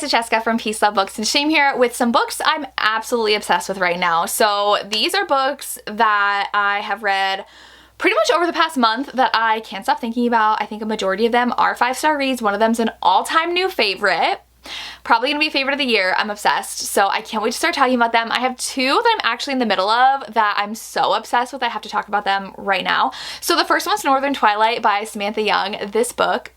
it's Jessica from Peace Love Books and Shame here with some books I'm absolutely obsessed with right now. So these are books that I have read pretty much over the past month that I can't stop thinking about. I think a majority of them are 5-star reads. One of them's an all-time new favorite. Probably gonna be favorite of the year. I'm obsessed. So I can't wait to start talking about them. I have two that I'm actually in the middle of that I'm so obsessed with. I have to talk about them right now. So the first one's Northern Twilight by Samantha Young. This book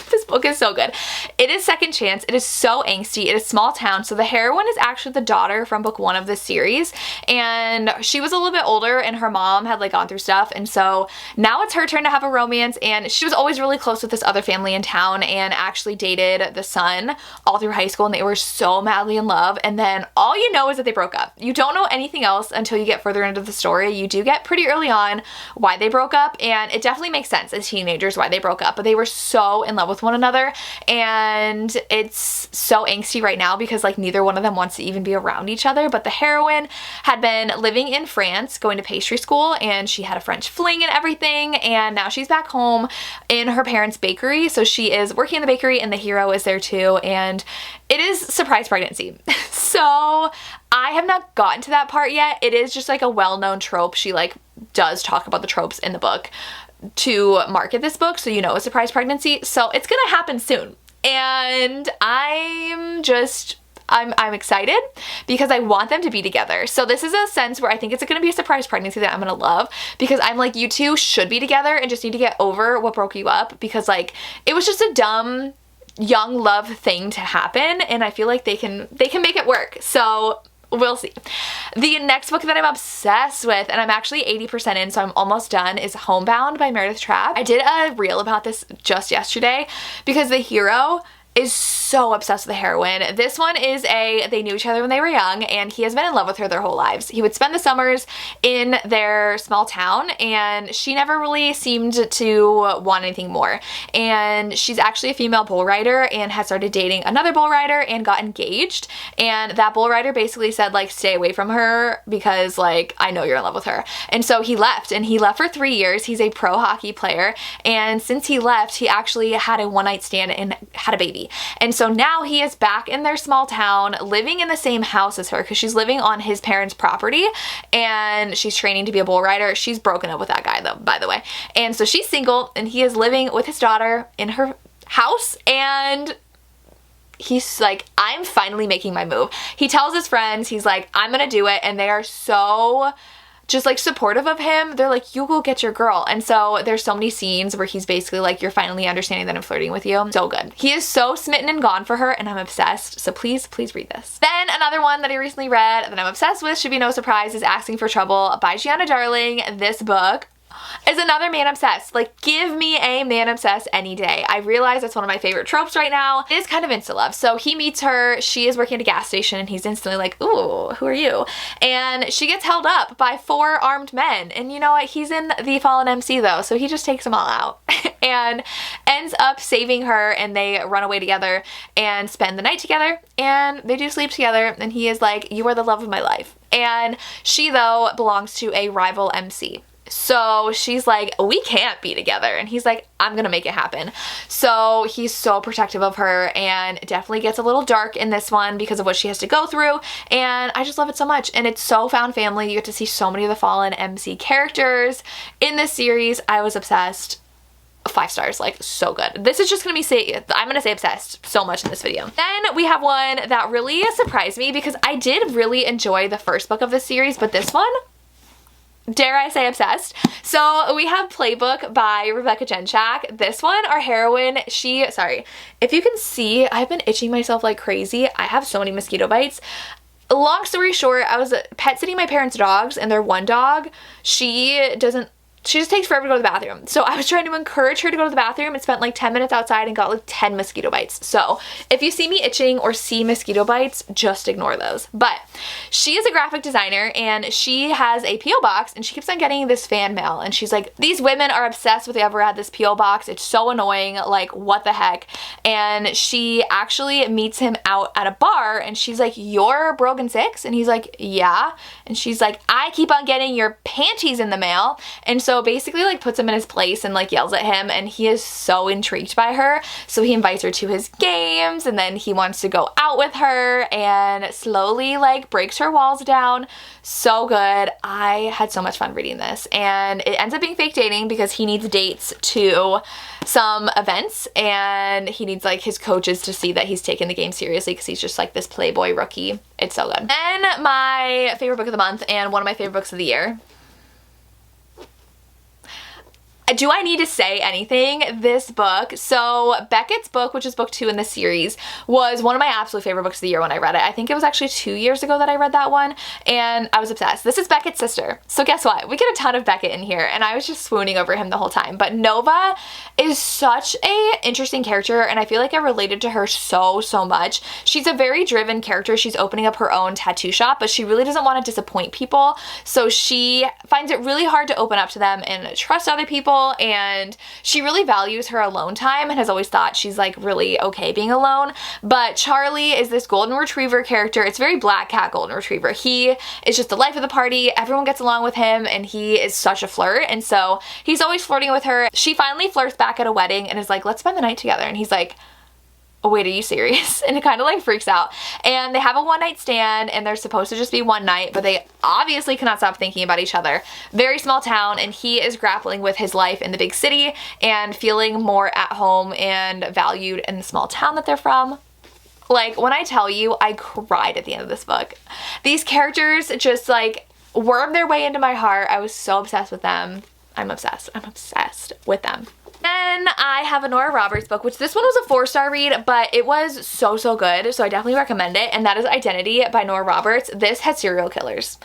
this book is so good. It is second chance. It is so angsty. It is small town. So the heroine is actually the daughter from book 1 of this series, and she was a little bit older and her mom had like gone through stuff, and so now it's her turn to have a romance. And she was always really close with this other family in town and actually dated the son all through high school, and they were so madly in love. And then all you know is that they broke up. You don't know anything else until you get further into the story. You do get pretty early on why they broke up, and it definitely makes sense as teenagers why they broke up, but they were so in love with one another, and it's so angsty right now because like neither one of them wants to even be around each other. But the heroine had been living in France going to pastry school, and she had a French fling and everything, and now she's back home in her parents' bakery. So she is working in the bakery and the hero is there too, and it is surprise pregnancy. So I have not gotten to that part yet. It is just like a well-known trope. She like does talk about the tropes in the book to market this book, so you know a surprise pregnancy. So it's gonna happen soon, and I'm excited because I want them to be together. So this is a sense where I think it's gonna be a surprise pregnancy that I'm gonna love, because I'm like, you two should be together and just need to get over what broke you up, because like it was just a dumb young love thing to happen, and I feel like they can make it work. So we'll see. The next book that I'm obsessed with, and I'm actually 80% in, so I'm almost done, is Homebound by Meredith Trapp. I did a reel about this just yesterday because the hero is so obsessed with the heroine. This one is they knew each other when they were young, and he has been in love with her their whole lives. He would spend the summers in their small town, and she never really seemed to want anything more. And she's actually a female bull rider and had started dating another bull rider and got engaged. And that bull rider basically said like, stay away from her because like, I know you're in love with her. And so he left, and he left for 3 years. He's a pro hockey player. And since he left, he actually had a one-night stand and had a baby. And so now he is back in their small town, living in the same house as her, because she's living on his parents' property and she's training to be a bull rider. She's broken up with that guy though, by the way. And so she's single, and he is living with his daughter in her house, and he's like, I'm finally making my move. He tells his friends, he's like, I'm gonna do it, and they are so just like supportive of him. They're like, you go get your girl. And so there's so many scenes where he's basically like, you're finally understanding that I'm flirting with you. So good. He is so smitten and gone for her, and I'm obsessed. So please read this. Then another one that I recently read that I'm obsessed with, should be no surprise, is Asking for Trouble by Gianna Darling. This book is another man obsessed. Like, give me a man obsessed any day. I realize that's one of my favorite tropes right now. It is kind of insta love. So he meets her, she is working at a gas station, and he's instantly like, ooh, who are you? And she gets held up by 4 armed men. And you know what? He's in the Fallen MC though, so he just takes them all out and ends up saving her, and they run away together and spend the night together, and they do sleep together, and he is like, you are the love of my life. And she though belongs to a rival MC. So she's like, we can't be together. And he's like, I'm gonna make it happen. So he's so protective of her, and definitely gets a little dark in this one because of what she has to go through. And I just love it so much. And it's so found family. You get to see so many of the Fallen MC characters in this series. I was obsessed. 5 stars, like so good. This is just gonna be I'm gonna say obsessed so much in this video. Then we have one that really surprised me because I did really enjoy the first book of this series, but this one, dare I say obsessed. So we have Playbook by Rebecca Genchak. This one, our heroine, sorry, if you can see, I've been itching myself like crazy. I have so many mosquito bites. Long story short, I was pet sitting my parents' dogs, and their one dog, she just takes forever to go to the bathroom. So I was trying to encourage her to go to the bathroom and spent like 10 minutes outside and got like 10 mosquito bites. So if you see me itching or see mosquito bites, just ignore those. But she is a graphic designer, and she has a P.O. box, and she keeps on getting this fan mail, and she's like, these women are obsessed with whoever had this P.O. box. It's so annoying, like what the heck. And she actually meets him out at a bar, and she's like, you're Brogan 6? And he's like, yeah. And she's like, I keep on getting your panties in the mail. And so so basically like puts him in his place and like yells at him, and he is so intrigued by her. So he invites her to his games, and then he wants to go out with her and slowly like breaks her walls down. So good. I had so much fun reading this, and it ends up being fake dating because he needs dates to some events, and he needs like his coaches to see that he's taking the game seriously because he's just like this playboy rookie. It's so good. And my favorite book of the month and one of my favorite books of the year. Do I need to say anything? This book, so Beckett's book, which is book 2 in the series, was one of my absolute favorite books of the year when I read it. I think it was actually 2 years ago that I read that one, and I was obsessed. This is Beckett's sister. So guess what? We get a ton of Beckett in here, and I was just swooning over him the whole time. But Nova is such a interesting character, and I feel like I related to her so much. She's a very driven character. She's opening up her own tattoo shop, but she really doesn't want to disappoint people. So she finds it really hard to open up to them and trust other people. And she really values her alone time and has always thought she's like really okay being alone. But Charlie is this golden retriever character. It's very black cat golden retriever. He is just the life of the party. Everyone gets along with him, and he is such a flirt, and so he's always flirting with her. She finally flirts back at a wedding and is like, let's spend the night together, and he's like, oh wait, are you serious? And it kind of like freaks out. And they have a one night stand, and they're supposed to just be one night, but they obviously cannot stop thinking about each other. Very small town, and he is grappling with his life in the big city and feeling more at home and valued in the small town that they're from. Like, when I tell you, I cried at the end of this book. These characters just like wormed their way into my heart. I was so obsessed with them. I'm obsessed. I'm obsessed with them. Then I have a Nora Roberts book, which this one was a 4-star read, but it was so good, so I definitely recommend it, and that is Identity by Nora Roberts. This has serial killers.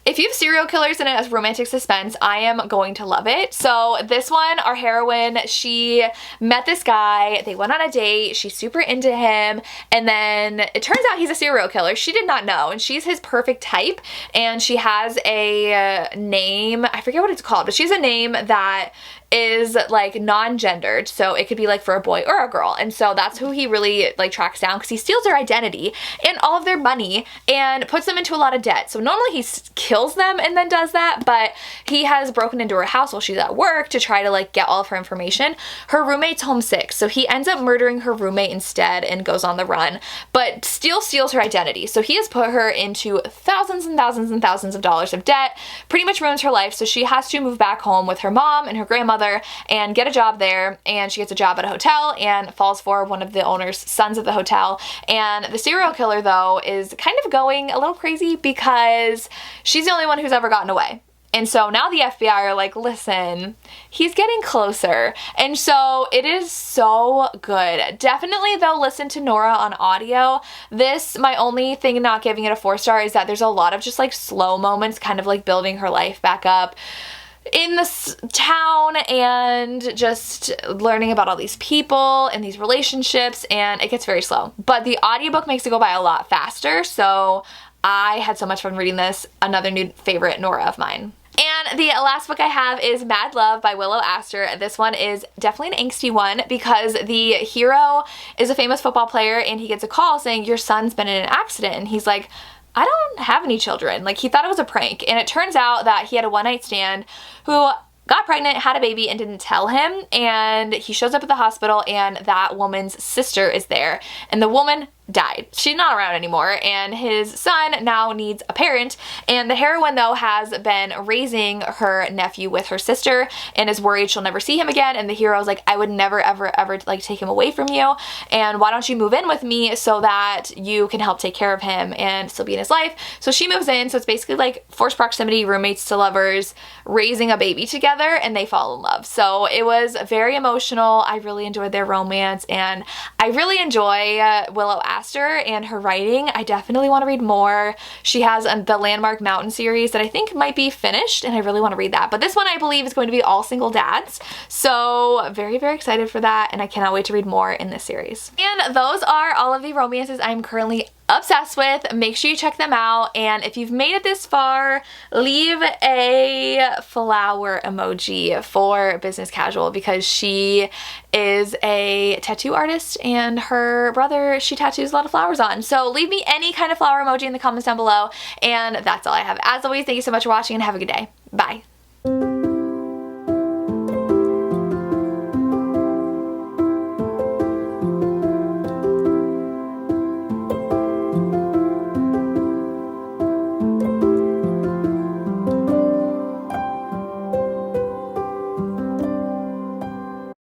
If you have serial killers and it has romantic suspense, I am going to love it. So this one, our heroine, she met this guy, they went on a date, she's super into him, and then it turns out he's a serial killer. She did not know, and she's his perfect type, and she has a name, I forget what it's called, but she has a name that is like non-gendered, so it could be like for a boy or a girl, and so that's who he really like tracks down, because he steals their identity and all of their money and puts them into a lot of debt. So normally he kills them and then does that, but he has broken into her house while she's at work to try to like get all of her information. Her roommate's homesick, so he ends up murdering her roommate instead and goes on the run, but still steals her identity. So he has put her into thousands and thousands and thousands of dollars of debt, pretty much ruins her life, so she has to move back home with her mom and her grandmother and get a job there, and she gets a job at a hotel and falls for one of the owner's sons of the hotel. And the serial killer, though, is kind of going a little crazy because she's the only one who's ever gotten away. And so now the FBI are like, listen, he's getting closer. And so it is so good. Definitely, though, listen to Nora on audio. This, my only thing not giving it a 4-star is that there's a lot of just like slow moments, kind of like building her life back up in this town and just learning about all these people and these relationships, and it gets very slow. But the audiobook makes it go by a lot faster, so I had so much fun reading this. Another new favorite Nora of mine. And the last book I have is Mad Love by Willow Astor. This one is definitely an angsty one because the hero is a famous football player, and he gets a call saying, your son's been in an accident, and he's like, I don't have any children. Like, he thought it was a prank, and it turns out that he had a one-night stand who got pregnant, had a baby, and didn't tell him, and he shows up at the hospital, and that woman's sister is there, and the woman died. She's not around anymore, and his son now needs a parent, and the heroine, though, has been raising her nephew with her sister and is worried she'll never see him again, and the hero's like, I would never ever like take him away from you, and why don't you move in with me so that you can help take care of him and still be in his life. So she moves in, so it's basically like forced proximity, roommates to lovers, raising a baby together, and they fall in love. So it was very emotional. I really enjoyed their romance, and I really enjoy Willow Astor and her writing. I definitely want to read more. She has the Landmark Mountain series that I think might be finished, and I really want to read that. But this one, I believe, is going to be all single dads. So very excited for that, and I cannot wait to read more in this series. And those are all of the romances I'm currently obsessed with. Make sure you check them out, and if you've made it this far, leave a flower emoji for Business Casual, because she is a tattoo artist, and her brother, she tattoos a lot of flowers on. So leave me any kind of flower emoji in the comments down below, and that's all I have. As always, thank you so much for watching, and have a good day. Bye.